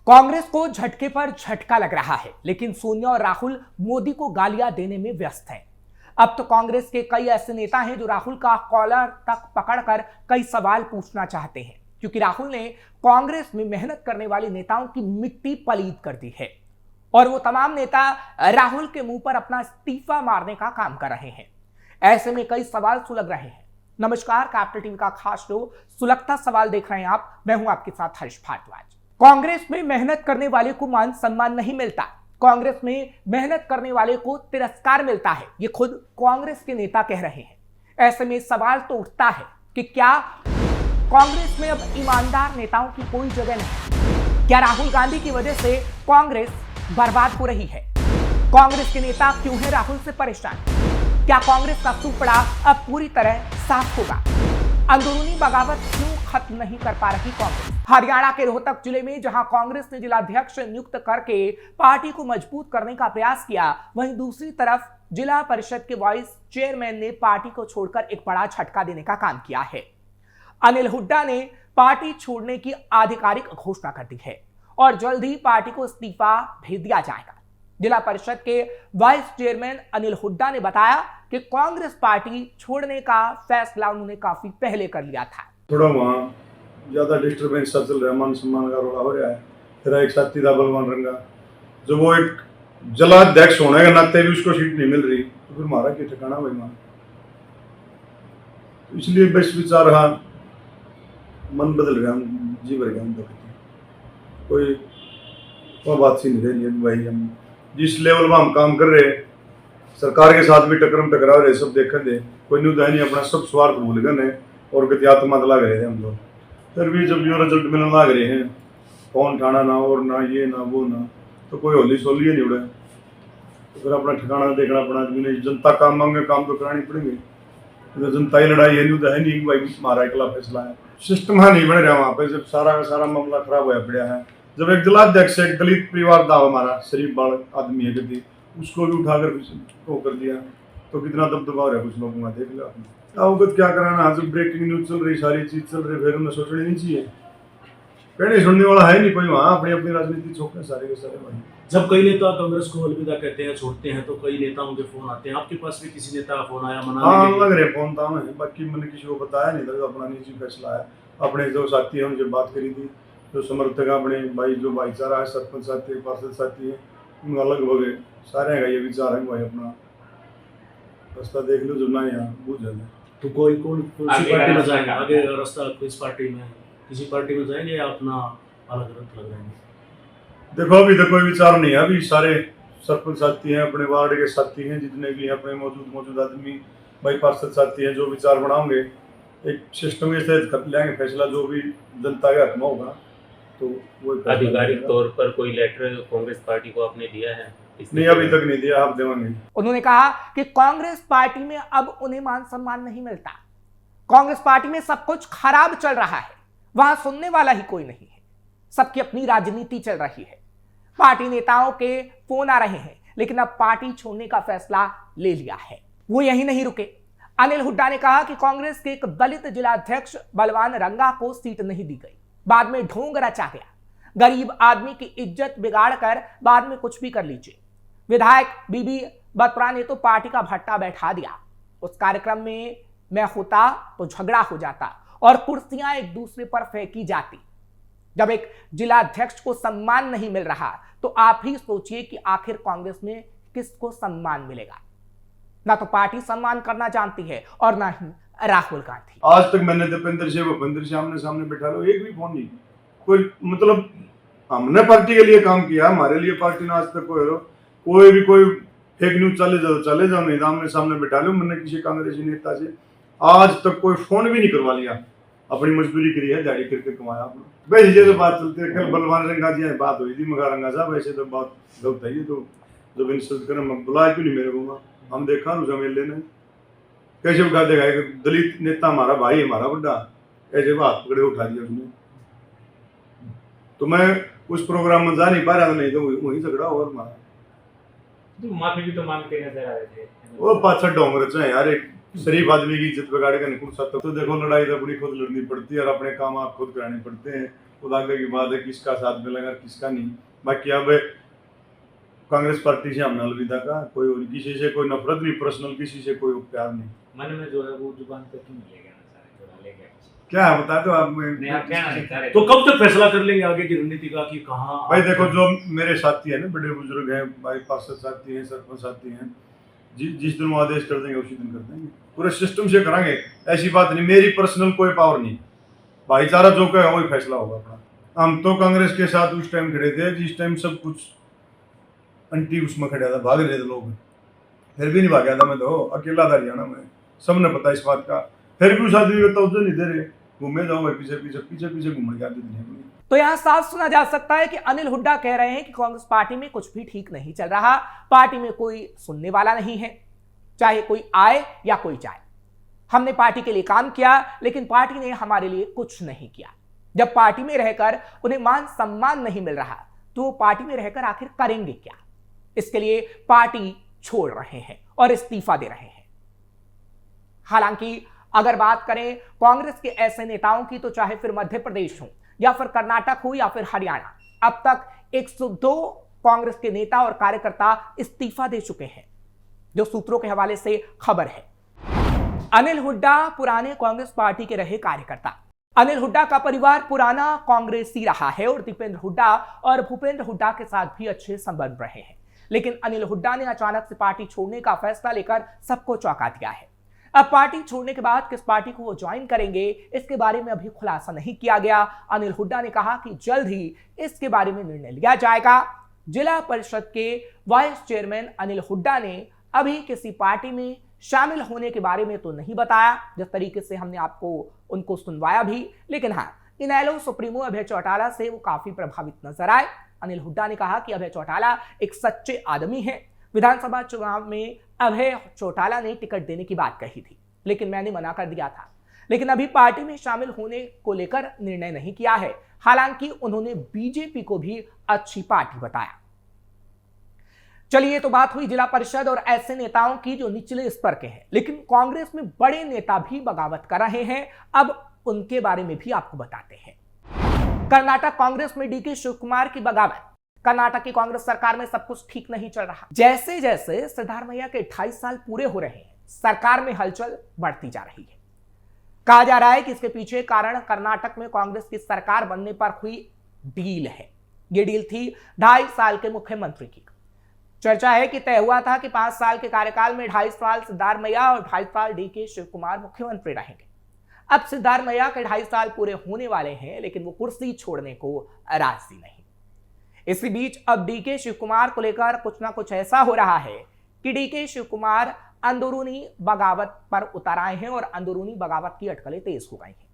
कांग्रेस को झटके पर झटका लग रहा है, लेकिन सोनिया और राहुल मोदी को गालियां देने में व्यस्त हैं। अब तो कांग्रेस के कई ऐसे नेता हैं जो राहुल का कॉलर तक पकड़कर कई सवाल पूछना चाहते हैं, क्योंकि राहुल ने कांग्रेस में मेहनत करने वाले नेताओं की मिट्टी पलीद कर दी है और वो तमाम नेता राहुल के मुंह पर अपना इस्तीफा मारने का काम कर रहे हैं। ऐसे में कई सवाल सुलग रहे हैं। नमस्कार, कैपिटल टीवी का खास शो सुलगता सवाल देख रहे हैं आप। मैं हूं आपके साथ हर्ष भारद्वाज। कांग्रेस में मेहनत करने वाले को मान सम्मान नहीं मिलता, कांग्रेस में मेहनत करने वाले को तिरस्कार मिलता है, ये खुद कांग्रेस के नेता कह रहे हैं। ऐसे में सवाल तो उठता है कि क्या कांग्रेस में अब ईमानदार नेताओं की कोई जगह नहीं? क्या राहुल गांधी की वजह से कांग्रेस बर्बाद हो रही है? कांग्रेस के नेता क्यों हैं राहुल से परेशान? क्या कांग्रेस का सुपड़ा अब पूरी तरह साफ होगा? अंदरूनी बगावत क्यों खत्म नहीं कर पा रही कांग्रेस? हरियाणा के रोहतक जिले में जहां कांग्रेस ने जिलाध्यक्ष नियुक्त करके पार्टी को मजबूत करने का प्रयास किया, वहीं दूसरी तरफ जिला परिषद के वाइस चेयरमैन ने पार्टी को छोड़कर एक बड़ा झटका देने का काम किया है। अनिल हुड्डा ने पार्टी छोड़ने की आधिकारिक घोषणा कर दी है और जल्द ही पार्टी को इस्तीफा भेज दिया जाएगा। जिला परिषद के वाइस चेयरमैन अनिल हुड्डा ने बताया कि कांग्रेस पार्टी छोड़ने का फैसला उन्होंने काफी पहले कर लिया था। थोड़ा वहाँ ज्यादा डिस्टर्बेंस चल रहा है, मान सम्मान का रोड़ा हो रहा है। फिर एक साथी था बलवान रंगा, जो वो एक जिलाध्यक्ष होने के नाते भी उसको सीट नहीं मिल रही, तो फिर हमारा क्या ठिकाना भाई वहाँ। तो इसलिए बस विचार रहा, मन बदल गया, जी भर गया। कोई बात सी नहीं रही भाई। हम जिस लेवल में हम काम कर रहे हैं, सरकार के साथ भी टकरा रहे, सब देख दे, कोई न्यूज है नहीं, अपना सब स्वार्थ भूल गए और गति आत्मा लग रहे थे हम लोग। फिर भी जब यो रिजल्ट मिलने लग रहे हैं, कौन ठाना ना और ना ये ना वो ना, तो कोई होली सोली नहीं उड़े। तो फिर अपना ठिकाना देखना पड़ा। आदमी ने जनता काम मांगे, काम तो करानी पड़ेंगे। तो जनता ही लड़ाई है, न्यूज है नहीं भाई हमारा अकेला फैसला है। सिस्टम है नहीं बन रहा वहाँ पे, जब सारा का सारा मामला खराब होया पड़ा है। जब एक जिलाध्यक्ष एक दलित परिवार था, हमारा शरीफ बाल आदमी है गति, उसको भी उठाकर वो कर दिया, तो कितना दबदबा हो रहा है कुछ लोगों का, देख लो आपने। अवगत क्या कराना, जब ब्रेकिंग न्यूज चल रही, सारी चीज चल रही, फिर उन्हें सोचनी नहीं चाहिए। कहने सुनने वाला है नहीं कोई वहाँ, अपनी अपनी राजनीति छोड़ने सारे के सारे भाई। जब कई नेता कांग्रेस को अलविदा कहते हैं, छोड़ते हैं, तो कई नेताओं के फोन आते हैं। आपके पास भी किसी नेता का फोन आया? हाँ लग रहे फोन था हमें, बाकी मैंने किसी को बताया नहीं था। अपना निजी फैसला है। अपने जो साथी है उनसे बात करी थी, जो समर्थक अपने भाई, जो भाईचारा है, सरपंच साथी है, पार्षद साथी है, उनका लगभग सारे का ये विचार है भाई, अपना रास्ता देख लो, जो ना यहाँ बुझ जाए। तो कोई कौन सी पार्टी में जाएंगे आगे? रास्ता किस पार्टी में, किसी पार्टी में जाएंगे या अपना अलग अलग लग जाएंगे? देखो अभी तो कोई विचार नहीं है। अभी सारे सरपंच साथी हैं, अपने वार्ड के साथी हैं, जितने भी अपने मौजूद आदमी भाई, पार्षद साथी हैं, जो विचार बनाओगे एक सिस्टम के तहत कर लेंगे फैसला, जो भी जनता के हक में होगा। तो वो आधिकारिक तौर पर कोई लेटर कांग्रेस पार्टी को आपने दिया है? नहीं, अभी तक नहीं दिया, आप देवांगे। उन्होंने कहा कि कांग्रेस पार्टी में अब उन्हें मान सम्मान नहीं मिलता। कांग्रेस पार्टी में सब कुछ खराब चल रहा है, वहां सुनने वाला ही कोई नहीं है, सबकी अपनी राजनीति चल रही है। पार्टी नेताओं के फोन आ रहे हैं, लेकिन अब पार्टी छोड़ने का फैसला ले लिया है। वो यही नहीं रुके। अनिल हुड्डा ने कहा कि कांग्रेस के एक दलित जिलाध्यक्ष बलवान रंगा को सीट नहीं दी गई, बाद में ढोंग रचा गया। गरीब आदमी की इज्जत बिगाड़कर बाद में कुछ भी कर लीजिए। विधायक बीबी बत्रा ने तो पार्टी का भट्टा बैठा दिया। उस कार्यक्रम में मैं होता तो झगड़ा हो जाता और कुर्सियां एक दूसरे पर फेंकी जाती। जब एक जिलाध्यक्ष को सम्मान नहीं मिल रहा, तो आप ही सोचिए कि आखिर कांग्रेस में किसको सम्मान मिलेगा? ना तो पार्टी सम्मान करना जानती है और ना ही राहुल गांधी। आज तक मैंने दीपेंद्र से भूपेंद्र से आमने सामने बैठा लो, एक भी फोन नहीं। कोई मतलब हमने पार्टी के लिए काम किया, हमारे लिए पार्टी ने आज तक कोई भी कोई फेक न्यूज चले जाओ नहीं, आमने सामने बैठा लो। मैंने किसी कांग्रेसी नेता से आज तक कोई फोन भी नहीं करवा लिया। अपनी मजदूरी करी है, दिहाड़ी करके कमाया अपना। वैसे ये तो बात चलती है। कल बलवान रंगा जी बात हुई थी, मगा रंगा साहब ऐसे तो बात गलत है। ये तो जब इंसल्ट करें, बुलाया क्यों नहीं मेरे को? हम देखा उस मेले ने कैसे उठा देगा। एक दलित नेता हमारा भाई, हमारा बड़ा, ऐसे बात पकड़े उठा दिया उसने। तो मैं उस प्रोग्राम में जा नहीं पा रहा था, नहीं तो वही झगड़ा और हमारा। तो माफी भी तो मांगते नजर आ रहे थे। वो पाछा डोंगर चाहे यार, एक शरीफ आदमी की इज्जत बिगाड़े का निकुल सकता। तो देखो लड़ाई तो अपनी खुद लड़नी पड़ती है और अपने काम आप खुद कराने पड़ते हैं। खुद आगे की बात है किसका साथ मिलेगा किसका नहीं। बाकी अब कांग्रेस पार्टी से हमने अलविदा का, कोई और किसी से कोई नफरत नहीं, पर्सनल किसी से कोई प्यार नहीं। मन में जो है वो जुबान पे क्यों ले गया ना सारे जो डाले गए क्या है बता दो आप। नहीं आप कहना नहीं चाह रहे तो कब तक फैसला कर लेंगे आगे की रणनीति का कि कहाँ? भाई देखो, जो मेरे साथी है ना, बड़े बुजुर्ग हैं, भाई पार्षद साथी हैं, सरपंच साथी हैं, जिस दिन वो आदेश कर देंगे उसी दिन कर देंगे, पूरे सिस्टम से करांगे। ऐसी बात नहीं, मेरी पर्सनल कोई पावर नहीं, भाईचारा जो कहे वही फैसला होगा अपना। हम तो कांग्रेस के साथ उस टाइम खड़े थे जिस टाइम सब कुछ अंटी उसमें खड़ा था, भाग रहे थे लोग, फिर भी नहीं भागा था मैं, तो अकेला था हरियाणा में, सबने पता इस बात का, फिर भी उस आदमी को तवज्जो नहीं दे रहे, घूमे जाओ भाई पीछे पीछे पीछे पीछे घूमने के आदमी। तो यहां साफ सुना जा सकता है कि अनिल हुड्डा कह रहे हैं कि कांग्रेस पार्टी में कुछ भी ठीक नहीं चल रहा, पार्टी में कोई सुनने वाला नहीं है, चाहे कोई आए या कोई जाए। हमने पार्टी के लिए काम किया लेकिन पार्टी ने हमारे लिए कुछ नहीं किया। जब पार्टी में रहकर उन्हें मान सम्मान नहीं मिल रहा तो वो पार्टी में रहकर आखिर करेंगे क्या? इसके लिए पार्टी छोड़ रहे हैं और इस्तीफा दे रहे हैं। हालांकि अगर बात करें कांग्रेस के ऐसे नेताओं की, तो चाहे फिर मध्य प्रदेश हो या फिर कर्नाटक हो या फिर हरियाणा, अब तक 102 कांग्रेस के नेता और कार्यकर्ता इस्तीफा दे चुके हैं, जो सूत्रों के हवाले से खबर है। अनिल हुड्डा पुराने कांग्रेस पार्टी के रहे कार्यकर्ता। अनिल हुड्डा का परिवार पुराना कांग्रेसी रहा है और दीपेंद्र हुड्डा और भूपेंद्र हुड्डा के साथ भी अच्छे संबंध रहे हैं। लेकिन अनिल हुड्डा ने अचानक से पार्टी छोड़ने का फैसला लेकर सबको चौंका दिया है। अब पार्टी छोड़ने के बाद किस पार्टी को वो ज्वाइन करेंगे, इसके बारे में अभी खुलासा नहीं किया गया। अनिल हुड्डा ने कहा कि जल्द ही इसके बारे में निर्णय लिया जाएगा। जिला परिषद के वाइस चेयरमैन अनिल हुड्डा ने अभी किसी पार्टी में शामिल होने के बारे में तो नहीं बताया, जिस तरीके से हमने आपको उनको सुनवाया भी, लेकिन हाँ, इनेलो सुप्रीमो अभय चौटाला से वो काफी प्रभावित नजर आए। अनिल हुड्डा ने कहा कि अभय चौटाला एक सच्चे आदमी हैं। विधानसभा चुनाव में अभय चौटाला ने टिकट देने की बात कही थी, लेकिन मैंने मना कर दिया था। लेकिन अभी पार्टी में शामिल होने को लेकर निर्णय नहीं किया है। हालांकि उन्होंने बीजेपी को भी अच्छी पार्टी बताया। चलिए, तो बात हुई जिला परिषद और ऐसे नेताओं की जो निचले स्तर के हैं, लेकिन कांग्रेस में बड़े नेता भी बगावत कर रहे हैं। अब उनके बारे में भी आपको बताते हैं। कर्नाटक कांग्रेस में डीके शिव कुमार की बगावत। कर्नाटक की कांग्रेस सरकार में सब कुछ ठीक नहीं चल रहा। जैसे जैसे सिद्धारमैया के 28 साल पूरे हो रहे हैं, सरकार में हलचल बढ़ती जा रही है। कहा जा रहा है कि इसके पीछे कारण कर्नाटक में कांग्रेस की सरकार बनने पर हुई डील है। यह डील थी 2.5 साल के मुख्यमंत्री की। चर्चा है कि तय हुआ था कि 5 साल के कार्यकाल में 2.5 साल सिद्धारमैया और 2.5 साल डीके शिव कुमार मुख्यमंत्री रहेंगे। अब सिद्धारमैया के 2.5 साल पूरे होने वाले हैं, लेकिन वो कुर्सी छोड़ने को राजी नहीं। इसी बीच अब डीके शिव कुमार को लेकर कुछ ना कुछ ऐसा हो रहा है कि डीके शिव कुमार अंदरूनी बगावत पर उतर आए हैं और अंदरूनी बगावत की अटकलें तेज हो गई हैं।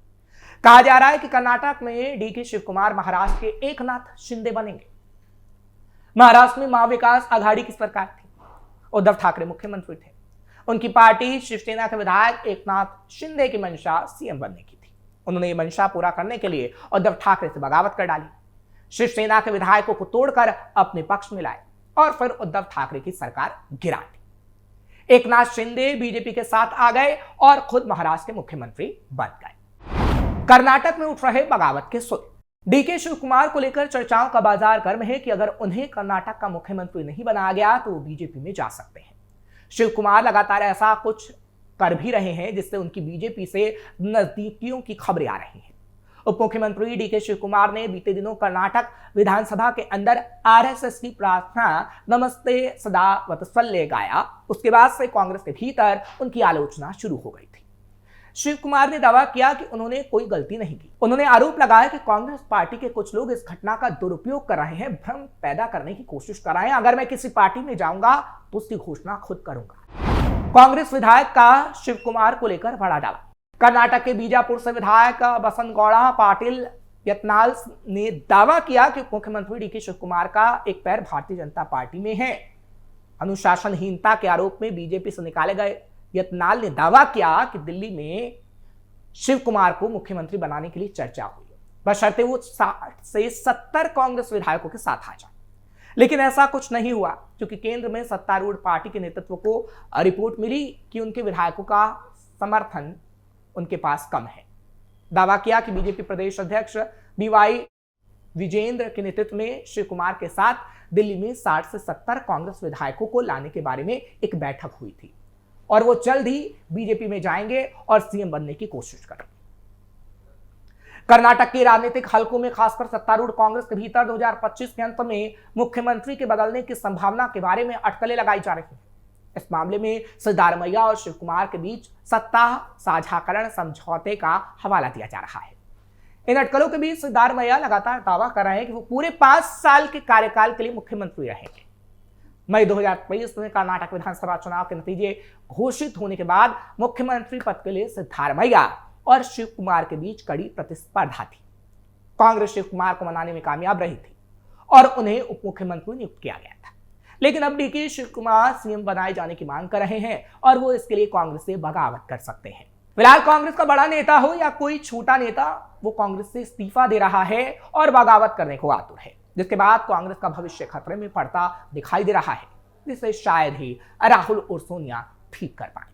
कहा जा रहा है कि कर्नाटक में डीके शिव कुमार महाराष्ट्र के एकनाथ शिंदे बनेंगे। महाराष्ट्र में महाविकास आघाड़ी की सरकार थी, उद्धव ठाकरे मुख्यमंत्री थे। उनकी पार्टी शिवसेना के विधायक एकनाथ शिंदे की मंशा सीएम बनने की थी। उन्होंने ये मंशा पूरा करने के लिए उद्धव ठाकरे से बगावत कर डाली, शिवसेना के विधायकों को तोड़कर अपने पक्ष में लाए और फिर उद्धव ठाकरे की सरकार गिरा दी। एकनाथ शिंदे बीजेपी के साथ आ गए और खुद महाराष्ट्र के मुख्यमंत्री बन गए। कर्नाटक में उठ रहे बगावत के सुर। डीके शिव कुमार को लेकर चर्चाओं का बाजार गर्म है कि अगर उन्हें कर्नाटक का मुख्यमंत्री नहीं बनाया गया तो वो बीजेपी में जा सकते हैं। शिव कुमार लगातार ऐसा कुछ कर भी रहे हैं जिससे उनकी बीजेपी से नजदीकियों की खबरें आ रही हैं। उप मुख्यमंत्री डीके शिव कुमार ने बीते दिनों कर्नाटक विधानसभा के अंदर आरएसएस की प्रार्थना नमस्ते सदा वत्सल्य गाया। उसके बाद से कांग्रेस के भीतर उनकी आलोचना शुरू हो गई थी। शिव कुमार ने दावा किया कि उन्होंने कोई गलती नहीं की। उन्होंने आरोप लगाया कि कांग्रेस पार्टी के कुछ लोग इस घटना का दुरुपयोग कर रहे हैं, भ्रम पैदा करने की कोशिश कर रहे हैं। अगर मैं किसी पार्टी में जाऊंगा तो उसकी घोषणा खुद करूंगा। कांग्रेस विधायक का शिव कुमार को लेकर बड़ा दावा। कर्नाटक के बीजापुर से विधायक बसनगौड़ा पाटिल यत्नाल ने दावा किया कि मुख्यमंत्री डीके शिव कुमार का एक पैर भारतीय जनता पार्टी में है। अनुशासनहीनता के आरोप में बीजेपी से निकाले गए यत्नाल ने दावा किया कि दिल्ली में शिव कुमार को मुख्यमंत्री बनाने के लिए चर्चा हुई, बशर्ते वो 60 से 70 कांग्रेस विधायकों के साथ आ जाए। लेकिन ऐसा कुछ नहीं हुआ, क्योंकि केंद्र में सत्तारूढ़ पार्टी के नेतृत्व को रिपोर्ट मिली कि उनके विधायकों का समर्थन उनके पास कम है। दावा किया कि बीजेपी प्रदेश अध्यक्ष बीवाई विजेंद्र के नेतृत्व में शिव कुमार के साथ दिल्ली में 60 से 70 कांग्रेस विधायकों को लाने के बारे में एक बैठक हुई थी और वो जल्द ही बीजेपी में जाएंगे और सीएम बनने की कोशिश करेंगे। कर्नाटक के राजनीतिक हलकों में खासकर सत्तारूढ़ कांग्रेस के भीतर 2025 के अंत में मुख्यमंत्री के बदलने की संभावना के बारे में अटकलें लगाई जा रही हैं। इस मामले में सिद्धारमैया और शिव कुमार के बीच सत्ता साझाकरण समझौते का हवाला दिया जा रहा है। इन अटकलों के बीच सिद्धारमैया लगातार दावा कर रहे हैं कि वो पूरे 5 साल के कार्यकाल के लिए मुख्यमंत्री रहेंगे। मई 2023 में कर्नाटक विधानसभा चुनाव के नतीजे घोषित होने के बाद मुख्यमंत्री पद के लिए सिद्धारमैया और शिव कुमार के बीच कड़ी प्रतिस्पर्धा थी। कांग्रेस शिव कुमार को मनाने में कामयाब रही थी और उन्हें उप मुख्यमंत्री नियुक्त किया गया था, लेकिन अब डीके शिव कुमार सीएम बनाए जाने की मांग कर रहे हैं और वो इसके लिए कांग्रेस से बगावत कर सकते हैं। फिलहाल कांग्रेस का बड़ा नेता हो या कोई छोटा नेता, वो कांग्रेस से इस्तीफा दे रहा है और बगावत करने को आतुर है, जिसके बाद कांग्रेस का भविष्य खतरे में पड़ता दिखाई दे रहा है, जिसे शायद ही राहुल और सोनिया ठीक कर पाए।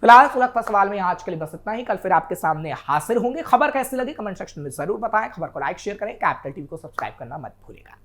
फिलहाल सुलगता सवाल में आज के लिए बस इतना ही। कल फिर आपके सामने हाजिर होंगे। खबर कैसी लगी कमेंट सेक्शन में जरूर बताएं। खबर को लाइक शेयर करें। कैपिटल टीवी को सब्सक्राइब करना मत भूलिएगा।